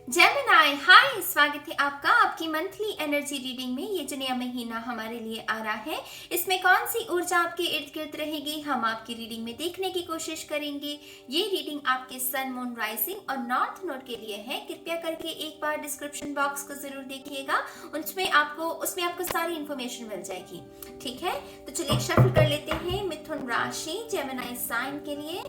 Gemini, हाय, स्वागत है आपका आपकी मंथली एनर्जी रीडिंग में। ये जो नया महीना हमारे लिए आ रहा है, इसमें कौन सी ऊर्जा आपके इर्द गिर्द रहेगी, हम आपकी रीडिंग में देखने की कोशिश करेंगे। ये रीडिंग आपके सन, मून, राइजिंग और नॉर्थ नोड के लिए है। कृपया करके एक बार डिस्क्रिप्शन बॉक्स को जरूर देखिएगा, उसमें आपको सारी इंफॉर्मेशन मिल जाएगी। ठीक है, तो चलिए शफल कर लेते हैं मिथुन राशि जेमिनाई साइन के लिए।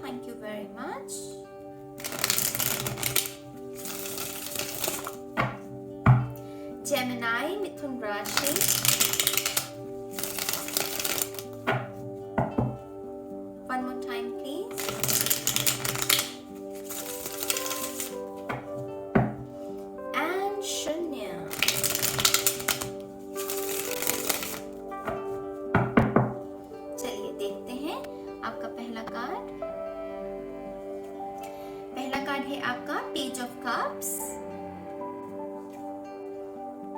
Thank you very much. Gemini, मिथुन राशि। One more time, please. And शून्य। चलिए देखते हैं आपका पहला कार्ड। पहला कार्ड है आपका page of cups,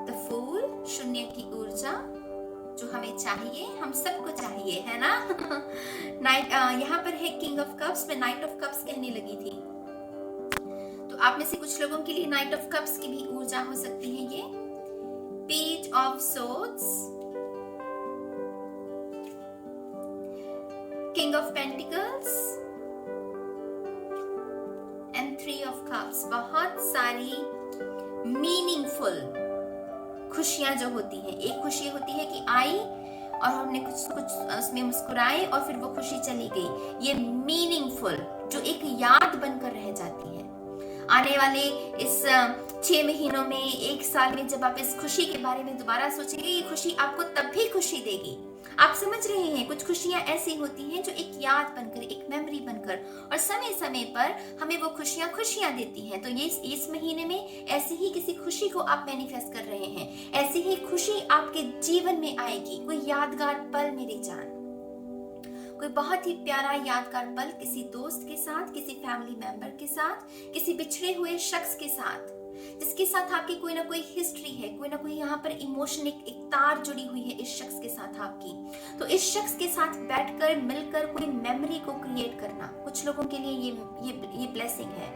the fool, शून्य की ऊर्जा जो हमें चाहिए, हम सबको चाहिए, है ना। नाइट यहाँ पर है किंग ऑफ कप्स, मैं नाइट ऑफ कप्स कहने लगी थी, तो आप में से कुछ लोगों के लिए नाइट ऑफ कप्स की भी ऊर्जा हो सकती है। ये page of swords, king of pentacles and three of cups. बहुत सारी मीनिंगफुल खुशियां जो होती हैं, एक खुशी होती है कि आई और हमने कुछ उसमें मुस्कुराए और फिर वो खुशी चली गई। ये मीनिंगफुल जो एक याद बनकर रह जाती है। आने वाले इस 6 महीनों में, 1 साल में जब आप इस खुशी के बारे में दोबारा सोचेंगे, ये खुशी आपको तब भी खुशी देगी। आप समझ रहे हैं, कुछ खुशियां ऐसी होती हैं जो एक याद बनकर, एक मेमोरी बनकर और समय समय पर हमें वो खुशियां देती हैं। तो ये इस महीने में ऐसी ही किसी खुशी को आप मैनिफेस्ट कर रहे हैं, ऐसी ही खुशी आपके जीवन में आएगी। कोई यादगार पल मेरी जान, कोई बहुत ही प्यारा यादगार पल किसी दोस्त के साथ, किसी फैमिली मेंबर के साथ, किसी बिछड़े हुए शख्स के साथ, जिसके साथ आपकी कोई ना कोई हिस्ट्री है, कोई ना कोई यहाँ पर इमोशन, एक तार जुड़ी हुई है इस शख्स के साथ आपकी। तो इस शख्स के साथ बैठकर मिलकर कोई मेमोरी को क्रिएट करना कुछ लोगों के लिए ये ब्लेसिंग है।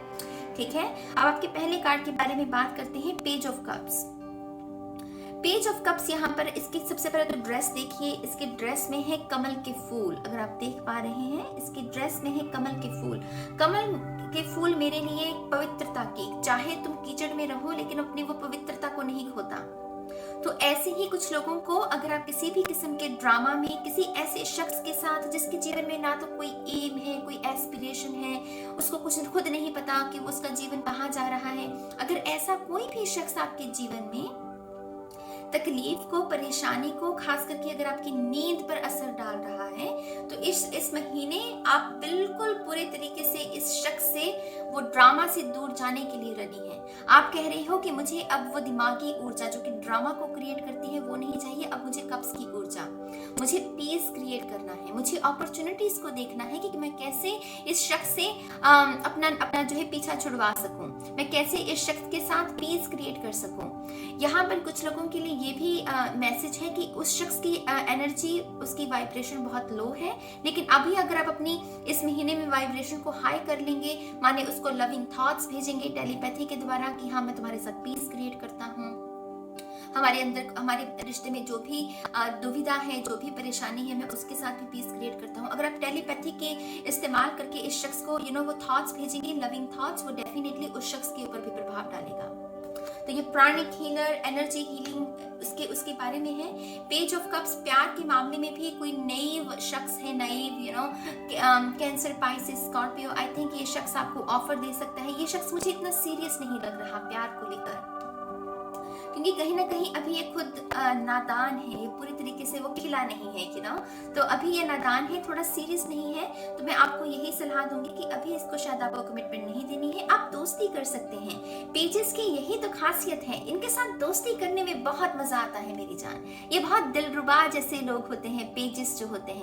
ठीक है, अब आपके पहले कार्ड के बारे में बात करते हैं, page of cups. Page of cups यहाँ पर इसकी सबसे पहले तो ड्रेस देखिए, इसके ड्रेस में है कमल के फूल। अगर आप देख पा रहे हैं, इसकी ड्रेस में है कमल के फूल। कमल के फूल मेरे लिए पवित्रता की, चाहे तुम कीचड़ में रहो लेकिन अपनी वो पवित्रता को नहीं खोता। तो ऐसे ही कुछ लोगों को, अगर आप किसी भी किस्म के ड्रामा में, किसी ऐसे शख्स के साथ जिसके जीवन में ना तो कोई एम है, कोई एस्पिरेशन है, उसको कुछ खुद नहीं पता कि उसका जीवन कहाँ जा रहा है, अगर ऐसा कोई भी शख्स आपके जीवन में तकलीफ को, परेशानी को, खास करके अगर आपकी नींद पर असर डाल रहा है, तो इस महीने आप बिल्कुल पूरे तरीके से इस शख्स से, वो ड्रामा से दूर जाने के लिए रेडी हैं। आप कह रहे हो कि मुझे अब वो दिमागी ऊर्जा जो कि ड्रामा को क्रिएट करती है वो नहीं चाहिए, अब मुझे कप्स की ऊर्जा, मुझे पीस क्रिएट करना है, मुझे अपॉर्चुनिटीज को देखना है कि मैं कैसे इस शख्स से अपना जो है पीछा छुड़वा सकूं, मैं कैसे इस शख्स के साथ पीस क्रिएट कर सकूं। यहाँ पर कुछ लोगों के लिए ये भी मैसेज है कि उस शख्स की एनर्जी, उसकी वाइब्रेशन बहुत लो है, लेकिन अभी अगर आप अपनी इस महीने में वाइब्रेशन को हाई कर लेंगे, माने उसको लविंग थॉट्स भेजेंगे टेलीपैथी के द्वारा कि हाँ मैं तुम्हारे साथ पीस क्रिएट करता हूँ, हमारे अंदर, हमारे रिश्ते में जो भी दुविधा है, जो भी परेशानी है, मैं उसके साथ भी पीस क्रिएट करता हूँ। अगर आप टेलीपैथी के इस्तेमाल करके इस शख्स को वो थॉट्स भेजेंगे, लविंग थॉट्स, वो डेफिनेटली उस शख्स के ऊपर भी प्रभाव डालेगा। तो ये प्राणिक हीलर, एनर्जी हीलिंग, उसके बारे में है। पेज ऑफ कप्स, प्यार के मामले में भी कोई नैव शख्स है, naive Cancer, Pisces, Scorpio, I think ये शख्स आपको ऑफर दे सकता है। ये शख्स मुझे इतना सीरियस नहीं लग रहा प्यार को लेकर, क्योंकि कहीं ना कहीं अभी ये खुद नादान है, ये पूरी तरीके से वो खिला नहीं है, तो अभी ये नादान है, थोड़ा सीरियस नहीं है। तो मैं आपको यही सलाह दूंगी कि अभी इसको शायद आपको कमिटमेंट नहीं देनी है, आप दोस्ती कर सकते हैं। पेजेस की यही तो खासियत है, इनके साथ दोस्ती करने में बहुत मजा आता है मेरी जान। ये बहुत दिलरुबा जैसे लोग होते हैं, पेजेस जो होते हैं,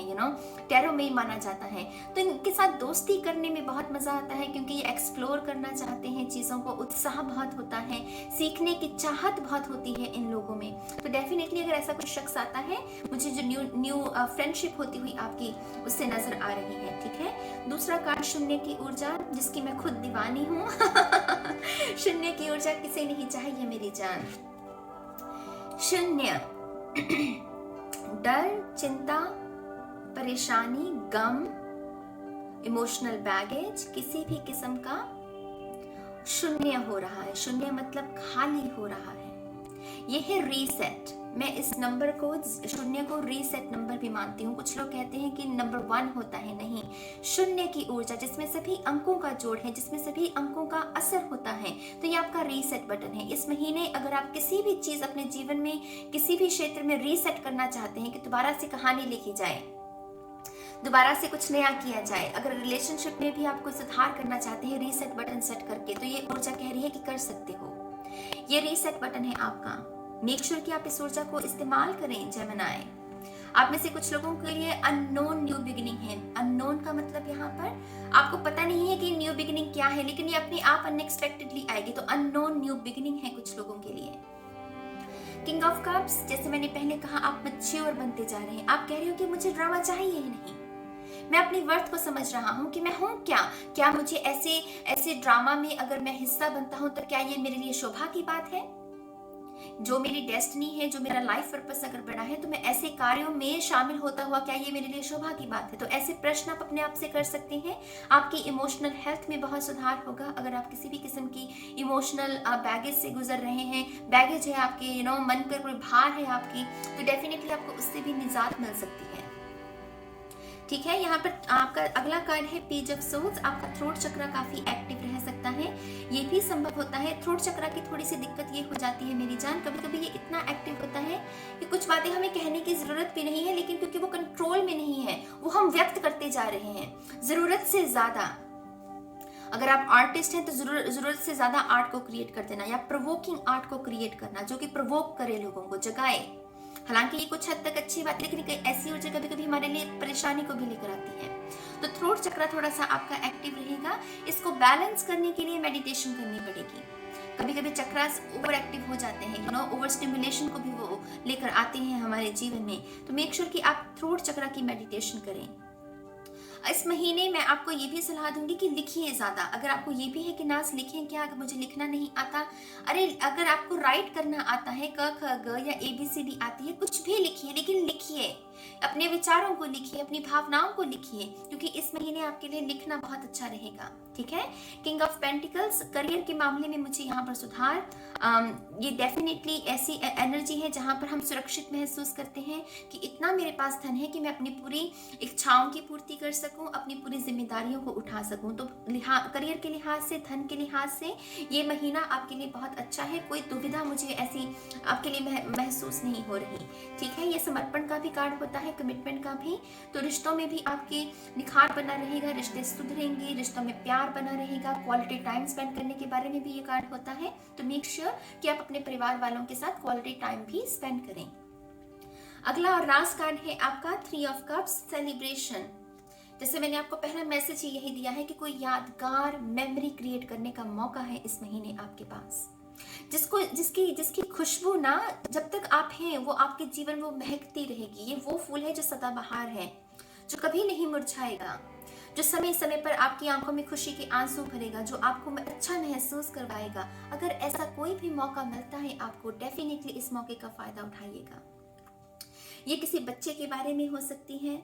टैरो में ही माना जाता है। तो इनके साथ दोस्ती करने में बहुत मजा आता है, क्योंकि ये एक्सप्लोर करना चाहते हैं चीजों को, उत्साह बहुत होता है, सीखने की चाहत बहुत बहुत होती है इन लोगों में। तो डेफिनेटली अगर ऐसा कोई शख्स आता है, मुझे जो न्यू फ्रेंडशिप होती हुई आपकी उससे नजर आ रही है, ठीक है। दूसरा कार्ड शून्य की ऊर्जा, जिसकी मैं खुद दीवानी हूँ। शून्य की ऊर्जा किसे नहीं चाहिए मेरी जान। शून्य डर, चिंता, परेशानी, गम, इमोशनल बैगेज, किसी भी किस्म का शून्य हो रहा है। शून्य मतलब खाली हो रहा है। ये है रीसेट। मैं इस नंबर को, शून्य को रीसेट नंबर भी मानती हूँ। कुछ लोग कहते हैं कि नंबर 1 होता है, नहीं। शून्य की ऊर्जा जिसमें सभी अंकों का जोड़ है, जिसमें सभी अंकों का असर होता है, तो ये आपका रीसेट बटन है। इस महीने अगर आप किसी भी चीज अपने जीवन में, किसी भी क्षेत्र में रीसेट करना चाहते हैं कि दोबारा से कहानी लिखी जाए, दोबारा से कुछ नया किया जाए, अगर रिलेशनशिप में भी आपको सुधार करना चाहते हैं रीसेट बटन सेट करके, तो ये ऊर्जा कह रही है कि कर सकते हो। ये रीसेट बटन है आपका। मेक श्योर कि आप इस ऊर्जा को इस्तेमाल करें जेमिनी। आप में से कुछ लोगों के लिए अननोन न्यू बिगिनिंग है। अननोन का मतलब यहाँ पर आपको पता नहीं है कि न्यू बिगिनिंग क्या है, लेकिन ये अपने आप अनएक्सपेक्टेडली आएगी। तो अननोन न्यू बिगिनिंग है कुछ लोगों के लिए। किंग ऑफ कप्स, जैसे मैंने पहले कहा, आप मैच्योर बनते जा रहे हैं। आप कह रहे हो कि मुझे ड्रामा चाहिए ही नहीं, मैं अपनी वर्थ को समझ रहा हूँ कि मैं हूँ क्या मुझे ऐसे ड्रामा में अगर मैं हिस्सा बनता हूँ तो क्या ये मेरे लिए शोभा की बात है। जो मेरी डेस्टिनी है, जो मेरा लाइफ पर्पस अगर बड़ा है, तो मैं ऐसे कार्यों में शामिल होता हुआ क्या ये मेरे लिए शोभा की बात है। तो ऐसे प्रश्न आप अपने आप से कर सकते हैं। आपकी इमोशनल हेल्थ में बहुत सुधार होगा। अगर आप किसी भी किस्म की इमोशनल बैगेज से गुजर रहे हैं, बैगेज है आपके, मन पर कोई भार है आपकी, तो डेफिनेटली आपको उससे भी निजात मिल सकती है, ठीक है। यहाँ पर आपका अगला कार्ड है पेज ऑफ सोल्स। आपका थ्रोट चक्र काफी एक्टिव रह सकता है। ये भी संभव होता है, थ्रोट चक्र की थोड़ी सी दिक्कत ये हो जाती है मेरी जान, कभी कभी ये इतना एक्टिव होता है कि कुछ बातें हमें कहने की जरूरत भी नहीं है, लेकिन क्योंकि वो कंट्रोल में नहीं है, वो हम व्यक्त करते जा रहे हैं जरूरत से ज्यादा। अगर आप आर्टिस्ट हैं तो जरूरत से ज्यादा आर्ट को क्रिएट कर देना, या प्रोवोकिंग आर्ट को क्रिएट करना जो कि प्रोवोक करे, लोगों को जगाए। हालांकि ये कुछ हद तक अच्छी बात है, लेकिन ऐसी ऊर्जा कभी कभी हमारे लिए परेशानी को भी लेकर आती है। तो थ्रोट चक्र थोड़ा सा आपका एक्टिव रहेगा। इसको बैलेंस करने के लिए मेडिटेशन करनी पड़ेगी। कभी कभी चक्रास ओवर एक्टिव हो जाते हैं, ओवर स्टिमुलेशन को भी वो लेकर आते हैं हमारे जीवन में। तो मेक श्योर कि आप थ्रोट चक्र की मेडिटेशन करें। इस महीने मैं आपको ये भी सलाह दूंगी कि लिखिए ज्यादा। अगर आपको ये भी है कि नाज लिखें क्या, अगर मुझे लिखना नहीं आता, अरे अगर आपको राइट करना आता है, क ख ग या ABCD आती है, कुछ भी लिखिए, लेकिन लिखिए, अपने विचारों को लिखिए, अपनी भावनाओं को लिखिए, क्योंकि इस महीने आपके लिए लिखना बहुत अच्छा रहेगा, ठीक है। किंग ऑफ पेंटिकल्स, करियर के मामले में मुझे यहाँ पर सुधार। ये डेफिनेटली ऐसी एनर्जी है जहां पर हम सुरक्षित महसूस करते हैं कि इतना मेरे पास धन है कि मैं अपनी पूरी इच्छाओं की पूर्ति कर सकूं, अपनी पूरी जिम्मेदारियों को उठा सकूं। तो करियर के लिहाज से, धन के लिहाज से ये महीना आपके लिए बहुत अच्छा है। कोई दुविधा मुझे ऐसी आपके लिए महसूस नहीं हो रही, ठीक है। ये समर्पण का भी कार्ड होता है, कमिटमेंट का भी। तो रिश्तों में भी आपके निखार बना रहेगा, रिश्ते सुधरेंगे, रिश्तों में प्यार बना रहेगा, क्वालिटी टाइम स्पेंड करने के बारे में भी ये कार्ड होता है। तो मेक श्योर कि आप अपने परिवार वालों के साथ क्वालिटी टाइम भी स्पेंड करें। अगला और लास्ट कार्ड है आपका 3 ऑफ कप्स, सेलिब्रेशन। जैसे मैंने आपको पहला मैसेज ही यही दिया है कि कोई यादगार मेमोरी क्रिएट करने का मौका है इस महीने आपके पास, जिसकी खुशबू ना जब तक आप हैं वो आपके जीवन वो महकती रहेगी। ये वो फूल है जो सदाबहार है, जो कभी नहीं मुरझाएगा, जो समय समय पर आपकी आंखों में खुशी के आंसू भरेगा, जो आपको अच्छा महसूस करवाएगा। अगर ऐसा कोई भी मौका मिलता है आपको, डेफिनेटली इस मौके का फायदा उठाइएगा। ये किसी बच्चे के बारे में हो सकती है,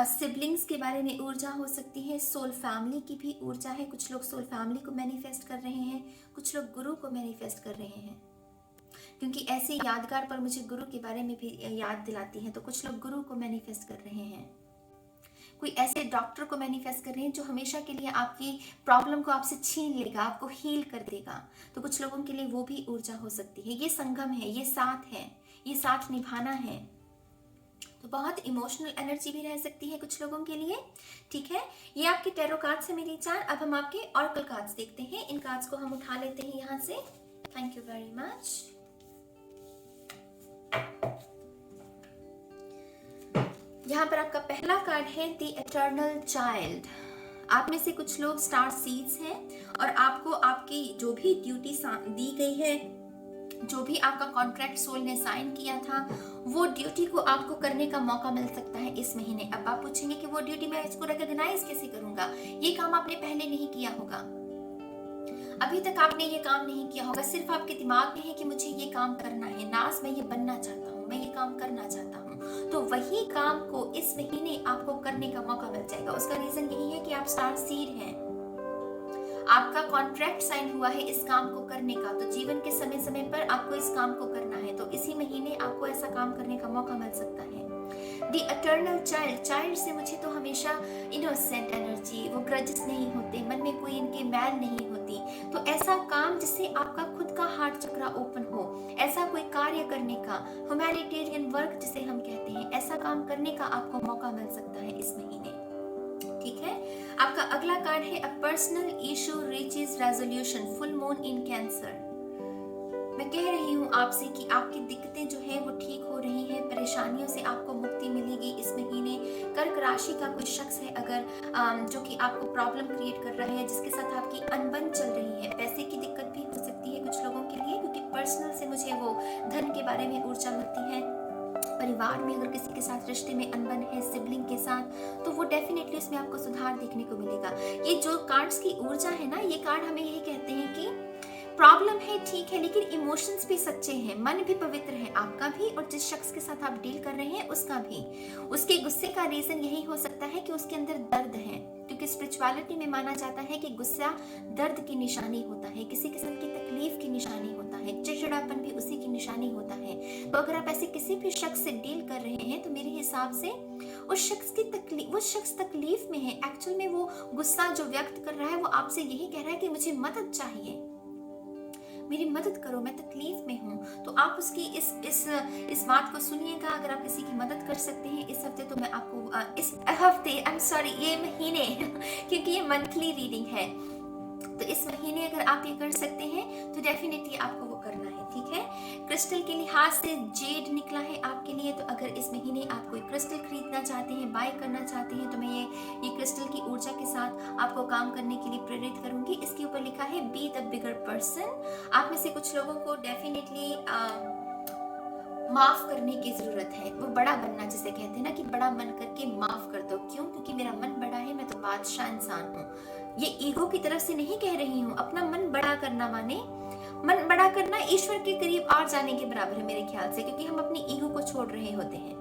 सिबलिंग्स के बारे में ऊर्जा हो सकती है, सोल फैमिली की भी ऊर्जा है। कुछ लोग सोल फैमिली को मैनिफेस्ट कर रहे हैं, कुछ लोग गुरु को मैनिफेस्ट कर रहे हैं, क्योंकि ऐसे यादगार पर मुझे गुरु के बारे में भी याद दिलाती है। तो कुछ लोग गुरु को मैनिफेस्ट कर रहे हैं, कोई ऐसे डॉक्टर को मैनिफेस्ट कर रहे हैं जो हमेशा के लिए आपकी प्रॉब्लम को आपसे छीन लेगा, आपको हील कर देगा। तो कुछ लोगों के लिए वो भी ऊर्जा हो सकती है। ये संगम है, ये साथ है, ये साथ निभाना है। तो बहुत इमोशनल एनर्जी भी रह सकती है कुछ लोगों के लिए, ठीक है। ये आपके टैरो कार्ड्स है मेरी जान। अब हम आपके ऑरेकल कार्ड्स देखते हैं। इन कार्ड्स को हम उठा लेते हैं यहाँ से। Thank you very much. यहाँ पर आपका पहला कार्ड है द इटर्नल चाइल्ड। आप में से कुछ लोग स्टार सीड्स हैं और आपको आपकी जो भी ड्यूटी दी गई है जो भी आपका कॉन्ट्रैक्ट सोल ने साइन किया था, वो ड्यूटी को आपको करने का मौका मिल सकता है इस महीने। अब आप पूछेंगे कि वो ड्यूटी मैं इसको रिकॉग्नाइज कैसे करूंगा, ये काम आपने पहले नहीं किया होगा, अभी तक आपने ये काम नहीं किया होगा, सिर्फ आपके दिमाग में है कि मुझे ये काम करना है, नाज मैं ये बनना चाहता हूँ, मैं ये काम करना चाहता हूँ, तो वही काम को इस महीने आपको करने का मौका मिल जाएगा। उसका रीजन यही है कि आप स्टार सीड हैं, आपका कॉन्ट्रैक्ट साइन हुआ है इस काम को करने का, तो जीवन के समय समय पर आपको इस काम को करना है, तो इसी महीने आपको ऐसा काम करने का मौका मिल सकता है। दी इटर्नल चाइल्ड, चाइल्ड से मुझे तो हमेशा इनोसेंट एनर्जी, वो ग्रजेस नहीं होते, मन में कोई इनके मैल नहीं होती, तो ऐसा काम जिससे आपका खुद का हार्ट चक्रा ओपन हो, ऐसा कोई कार्य करने का, ह्यूमैनिटेरियन वर्क जिसे हम कहते हैं, ऐसा काम करने का आपको मौका मिल सकता है इस महीने। ठीक है, आपका अगला कार्ड है a personal issue reaches resolution, full moon in cancer. मैं कह रही हूँ आपसे कि आपकी दिक्कतें जो है वो ठीक हो रही हैं, परेशानियों से आपको मुक्ति मिलेगी इस महीने। कर्क राशि का कोई शख्स है अगर जो कि आपको प्रॉब्लम क्रिएट कर रहा है, जिसके साथ आपकी अनबन चल रही है, पैसे की दिक्कत भी हो सकती है कुछ लोगों के लिए, क्योंकि पर्सनल से मुझे वो धन के बारे में ऊर्जा मिलती है। परिवार में अगर किसी के साथ रिश्ते में अनबन है, सिबलिंग के साथ, तो वो डेफिनेटली उसमें आपको सुधार देखने को मिलेगा। ये जो कार्ड्स की ऊर्जा है ना, ये कार्ड हमें यही कहते हैं कि प्रॉब्लम है ठीक है, लेकिन इमोशंस भी सच्चे हैं, मन भी पवित्र है, आपका भी और जिस शख्स के साथ आप डील कर रहे हैं उसका भी। उसके गुस्से का रीजन यही हो सकता है कि उसके अंदर दर्द है, क्योंकि स्पिरिचुअलिटी में माना जाता है कि गुस्सा दर्द की निशानी होता है, किसी किस्म की तकलीफ की निशानी होता है, चिड़चिड़ापन भी उसी की निशानी होता है। तो अगर आप ऐसे किसी भी शख्स से डील कर रहे हैं, तो मेरे हिसाब से उस शख्स तकलीफ में है। एक्चुअल में वो गुस्सा जो व्यक्त कर रहा है वो आपसे यही कह रहा है कि मुझे मदद चाहिए, मेरी मदद करो, मैं तकलीफ में हूँ। तो आप उसकी इस बात को सुनिएगा। अगर आप किसी की मदद कर सकते हैं इस हफ्ते, तो मैं आपको इस हफ्ते ये महीने क्योंकि ये मंथली रीडिंग है, तो इस महीने अगर आप ये कर सकते हैं तो डेफिनेटली आपको वो करना है। ठीक है, क्रिस्टल के लिहाज से जेड निकला है आपके लिए, तो अगर इस महीने आप कोई क्रिस्टल खरीदना चाहते हैं, बाय करना चाहते हैं, तो मैं ये क्रिस्टल की ऊर्जा के साथ आपको काम करने के लिए प्रेरित करूंगी। इसके ऊपर लिखा है बी द बिगर पर्सन। आप में से कुछ लोगों को डेफिनेटली माफ करने की जरूरत है, वो बड़ा बनना जिसे कहते हैं ना, कि बड़ा मन करके माफ कर दो। क्यों? क्योंकि मेरा मन बड़ा है, मैं तो बादशाह इंसान हूँ। ये ईगो की तरफ से नहीं कह रही हूँ, अपना मन बड़ा करना माने मन बड़ा करना ईश्वर के करीब और जाने के बराबर है मेरे ख्याल से, क्योंकि हम अपनी ईगो को छोड़ रहे होते हैं।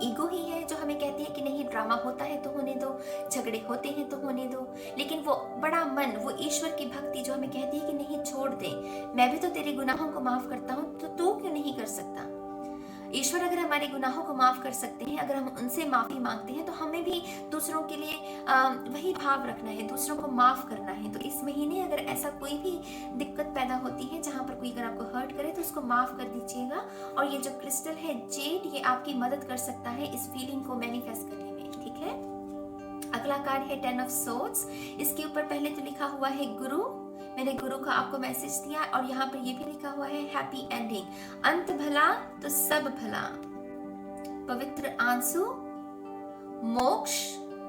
ईगो ही है जो हमें कहती है कि नहीं, ड्रामा होता है तो होने दो, झगड़े होते हैं तो होने दो, लेकिन वो बड़ा मन, वो ईश्वर की भक्ति जो हमें कहती है कि नहीं, छोड़ दे, मैं भी तो तेरे गुनाहों को माफ करता हूँ, तो तू क्यों नहीं कर सकता। ईश्वर अगर हमारे गुनाहों को माफ कर सकते हैं, अगर हम उनसे माफी मांगते हैं, तो हमें भी दूसरों के लिए वही भाव रखना है, दूसरों को माफ करना है। तो इस महीने अगर ऐसा कोई भी दिक्कत पैदा होती है जहां पर कोई अगर आपको हर्ट करे, तो उसको माफ कर दीजिएगा। और ये जो क्रिस्टल है जेड, ये आपकी मदद कर सकता है इस फीलिंग को मैनिफेस्ट करने में। ठीक है, अगला कार्ड है 10 ऑफ सोर्ड्स। इसके ऊपर पहले तो लिखा हुआ है गुरु, मैंने गुरु का आपको मैसेज दिया, और यहाँ पर ये भी लिखा हुआ है हैप्पी एंडिंग, अंत भला तो सब भला, पवित्र आंसू, मोक्ष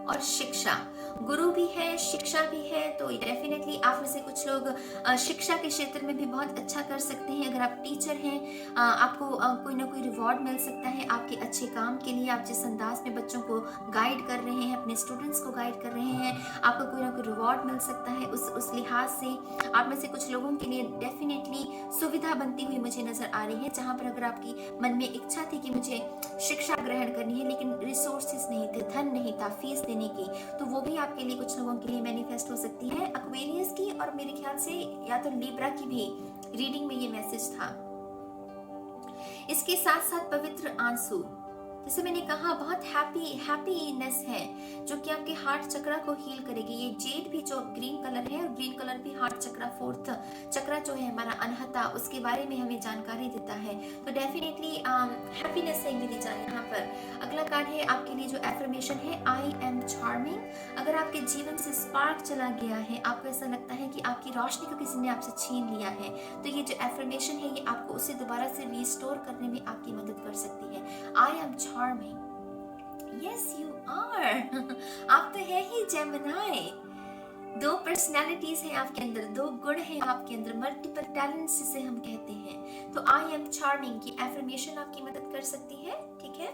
और शिक्षा। गुरु भी है, शिक्षा भी है, तो डेफिनेटली आप में से कुछ लोग शिक्षा के क्षेत्र में भी बहुत अच्छा कर सकते हैं। अगर आप टीचर हैं, आपको कोई ना कोई रिवॉर्ड मिल सकता है आपके अच्छे काम के लिए। आप जिस अंदाज में बच्चों को गाइड कर रहे हैं, अपने स्टूडेंट्स को गाइड कर रहे हैं, आपको कोई ना कोई रिवॉर्ड मिल सकता है। उस लिहाज से आप में से कुछ लोगों के लिए डेफिनेटली सुविधा बनती हुई मुझे नजर आ रही है, जहाँ पर अगर आपकी मन में इच्छा थी कि मुझे शिक्षा ग्रहण करनी है, लेकिन रिसोर्सेज नहीं थे, धन नहीं था फीस देने की, तो वो भी आपके लिए कुछ लोगों के लिए मैनिफेस्ट हो सकती है। एक्वेरियस की और मेरे ख्याल से या तो लिब्रा की भी रीडिंग में ये मैसेज था। इसके साथ साथ पवित्र आंसू, जैसे मैंने कहा, बहुत हैप्पीनेस है जो कि आपके हार्ट चक्रा को हील करेगी। ये जेड भी जो ग्रीन कलर है, और ग्रीन कलर भी हार्ट चक्रा, फोर्थ चक्रा जो है हमारा अनहता, उसके बारे में हमें जानकारी देता है। तो डेफिनेटली हैप्पीनेस है मेरी जान यहाँ पर। अगला कार्ड है आपके लिए जो एफर्मेशन है, आई एम चार्मिंग। अगर आपके जीवन से स्पार्क चला गया है, आपको ऐसा लगता है कि आपकी रोशनी को किसी ने आपसे छीन लिया है, तो ये जो एफर्मेशन है ये आपको उसे दोबारा से रिस्टोर करने में आपकी मदद कर सकती है। I am charming, yes you are. आप तो है ही जेमिनी। दो पर्सनैलिटीज हैं आपके अंदर, दो गुण हैं आपके अंदर, मल्टीपल टैलेंट्स जिसे हम कहते हैं। तो आई एम चार्मिंग की एफर्मेशन आपकी मदद कर सकती है। ठीक है,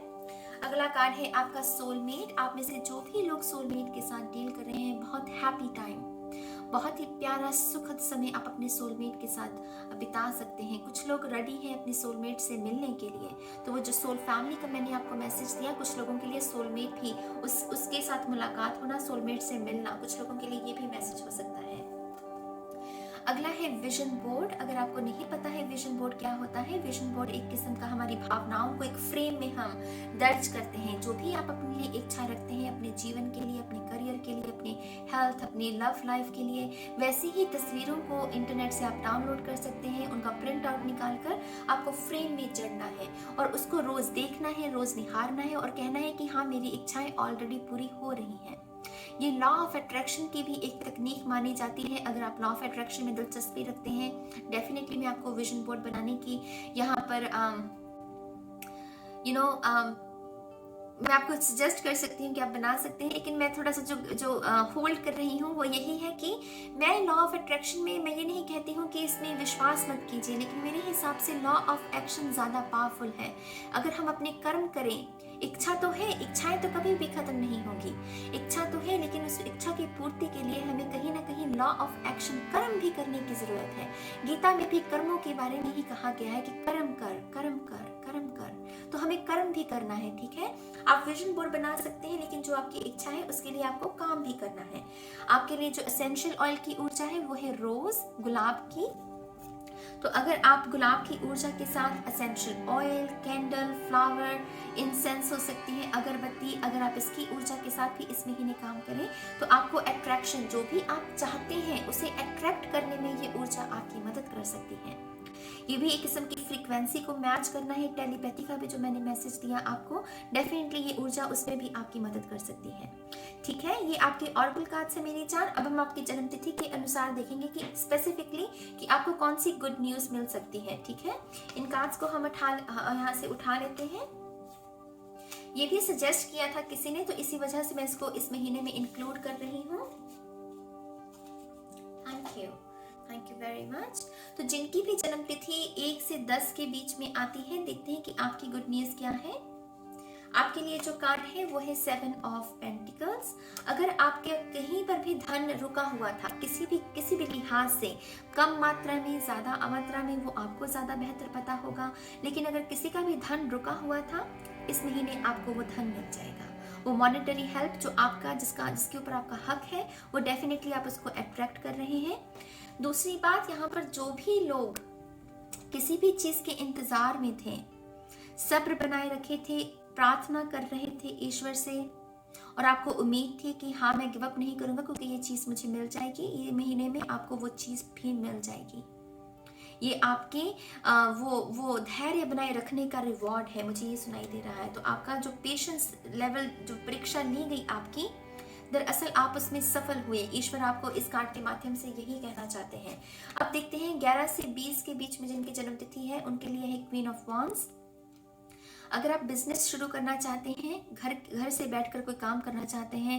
अगला कार्ड है आपका सोलमेट। आप में से जो भी लोग सोलमेट के साथ डील कर रहे हैं, बहुत हैप्पी टाइम, बहुत ही प्यारा सुखद समय आप अपने सोलमेट के साथ बिता सकते हैं। कुछ लोग रेडी हैं अपने सोलमेट से मिलने के लिए, तो वो जो सोल फैमिली का मैंने आपको मैसेज दिया, कुछ लोगों के लिए सोलमेट भी उसके साथ मुलाकात होना, सोलमेट से मिलना, कुछ लोगों के लिए ये भी मैसेज हो सकता है। अगला है विजन बोर्ड। अगर आपको नहीं पता है विजन बोर्ड क्या होता है, विजन बोर्ड एक किस्म का हमारी भावनाओं को एक फ्रेम में हम दर्ज करते हैं। जो भी आप अपने लिए इच्छा रखते हैं, अपने जीवन के लिए, अपने करियर के लिए, अपने हेल्थ, अपने लव लाइफ के लिए, वैसी ही तस्वीरों को इंटरनेट से आप डाउनलोड कर सकते हैं। उनका प्रिंट आउट निकाल कर आपको फ्रेम में जड़ना है और उसको रोज देखना है, रोज निहारना है और कहना है कि हाँ, मेरी इच्छाएं ऑलरेडी पूरी हो रही हैं। ये लॉ ऑफ अट्रैक्शन की भी एक तकनीक मानी जाती है। अगर आप लॉ ऑफ अट्रैक्शन में दिलचस्पी रखते हैं, डेफिनेटली मैं आपको विजन बोर्ड बनाने की यहाँ पर मैं आपको सजेस्ट कर सकती हूँ कि आप बना सकते हैं। लेकिन मैं थोड़ा सा जो होल्ड कर रही हूँ वो यही है कि मैं लॉ ऑफ अट्रैक्शन में मैं ये नहीं कहती हूँ कि इसमें विश्वास मत कीजिए, लेकिन मेरे हिसाब से लॉ ऑफ एक्शन ज़्यादा पावरफुल है। अगर हम अपने कर्म करें, इच्छा तो है, इच्छाएं तो कभी भी खत्म नहीं होगी, इच्छा तो है, लेकिन उस इच्छा की पूर्ति के लिए हमें कहीं ना कहीं लॉ ऑफ एक्शन, कर्म भी करने की जरूरत है। गीता में भी कर्मों के बारे में ही कहा गया है कि कर्म कर, कर्म कर, कर्म कर, तो हमें कर्म भी करना है। ठीक है, आप विजन बोर्ड बना सकते हैं, लेकिन जो आपकी इच्छा है उसके लिए आपको काम भी करना है। आपके लिए जो एसेंशियल ऑयल की ऊर्जा है वो है रोज, गुलाब की। तो अगर आप गुलाब की ऊर्जा के साथ essential oil, candle, flower, incense हो सकती है, अगरबत्ती, अगर आप इसकी ऊर्जा के साथ भी इस महीने काम करें तो आपको अट्रैक्शन, जो भी आप चाहते हैं उसे अट्रैक्ट करने में ये ऊर्जा आपकी मदद कर सकती है। ये भी एक किस्म की फ्रीक्वेंसी को मैच करना है। टेलीपैथी का भी जो मैंने मैसेज दिया आपको, डेफिनेटली ये ऊर्जा उसमें भी आपकी मदद कर सकती है। ठीक है, ये आपके ऑरेकल कार्ड से मेरी जान। अब हम आपकी जन्मतिथि के अनुसार देखेंगे कि स्पेसिफिकली कि आपको कौन सी गुड न्यूज मिल सकती है। ठीक है, इन कार्ड्स को हम यहाँ से उठा लेते हैं। ये भी सजेस्ट किया था किसी ने, तो इसी वजह से मैं इसको इस महीने में इंक्लूड कर रही हूँ। Thank you very much. तो जिनकी भी जन्मतिथि 1 से 10 के बीच में आती है, देखते हैं कि आपकी गुड न्यूज क्या है। आपके लिए जो कार्ड है वो है 7 ऑफ पेंटिकल्स। अगर आपके कहीं पर भी धन रुका हुआ था, किसी भी लिहाज से, कम मात्रा में, ज्यादा मात्रा में, वो आपको ज्यादा बेहतर पता होगा, लेकिन अगर किसी का भी धन रुका हुआ था, इस महीने आपको वो धन मिल जाएगा। वो मॉनेटरी हेल्प जो आपका जिसके ऊपर आपका हक है, वो डेफिनेटली आप उसको अट्रैक्ट कर रहे हैं। दूसरी बात, यहाँ पर जो भी लोग किसी भी चीज के इंतजार में थे, सब्र बनाए रखे थे, प्रार्थना कर रहे थे ईश्वर से, और आपको उम्मीद थी कि हाँ, मैं गिव अप नहीं करूंगा क्योंकि ये चीज मुझे मिल जाएगी, ये महीने में आपको वो चीज भी मिल जाएगी। ये आपके वो धैर्य बनाए रखने का रिवॉर्ड है, मुझे ये सुनाई दे रहा है। तो आपका जो पेशेंस लेवल, जो परीक्षा ली गई आपकी, दरअसल आप उसमें सफल हुए। ईश्वर आपको इस कार्ड के माध्यम से यही कहना चाहते हैं। अब देखते हैं 11 से 20 के बीच में जिनकी जन्मतिथि है, उनके लिए है क्वीन ऑफ वॉन्ड्स। अगर आप बिजनेस शुरू करना चाहते हैं, घर से बैठकर कोई काम करना चाहते हैं,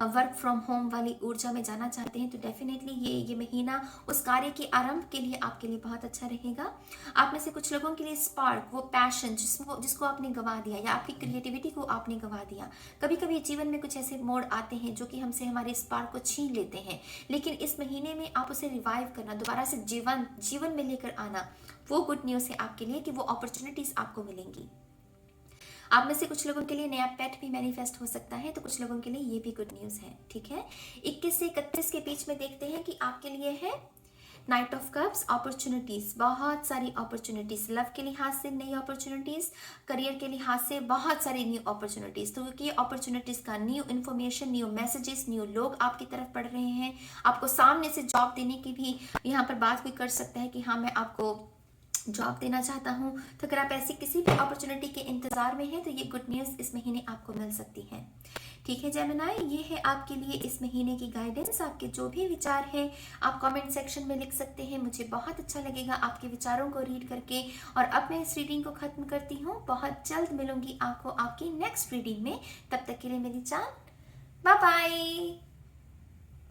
वर्क फ्रॉम होम वाली ऊर्जा में जाना चाहते हैं, तो डेफिनेटली ये महीना उस कार्य के आरंभ के लिए आपके लिए बहुत अच्छा रहेगा। आप में से कुछ लोगों के लिए स्पार्क, वो पैशन जिसको आपने गंवा दिया, या आपकी क्रिएटिविटी को आपने गंवा दिया। कभी कभी जीवन में कुछ ऐसे मोड़ आते हैं जो कि हमसे हमारे स्पार्क को छीन लेते हैं, लेकिन इस महीने में आप उसे रिवाइव करना, दोबारा से जीवन में लेकर आना, वो गुड न्यूज़ है आपके लिए कि वो अपॉर्चुनिटीज आपको मिलेंगी। आप में से कुछ लोगों के लिए नया पेट भी मैनिफेस्ट हो सकता है, तो कुछ लोगों के लिए ये भी गुड न्यूज है। ठीक है, 21 से 31 के बीच में देखते हैं कि आपके लिए है नाइट ऑफ कप्स, अपॉर्चुनिटीज, बहुत सारी अपॉर्चुनिटीज, लव के लिहाज से नई अपॉर्चुनिटीज, करियर के लिहाज से बहुत सारी न्यू अपॉर्चुनिटीज। तो क्योंकि अपॉर्चुनिटीज का new information, new messages, new लोग आपकी तरफ पढ़ रहे हैं, आपको सामने से जॉब देने की भी यहाँ पर बात कोई कर सकता है कि हाँ, मैं आपको जॉब देना चाहता हूँ। तो अगर आप ऐसी किसी भी अपॉर्चुनिटी के इंतजार में हैं, तो ये गुड न्यूज़ इस महीने आपको मिल सकती है। ठीक है जेमिनाई, ये है आपके लिए इस महीने की गाइडेंस। आपके जो भी विचार हैं आप कमेंट सेक्शन में लिख सकते हैं, मुझे बहुत अच्छा लगेगा आपके विचारों को रीड करके। और अब मैं इस रीडिंग को खत्म करती हूँ, बहुत जल्द मिलूंगी आपको आपकी नेक्स्ट रीडिंग में। तब तक के लिए मेरी जान, बाय बाय।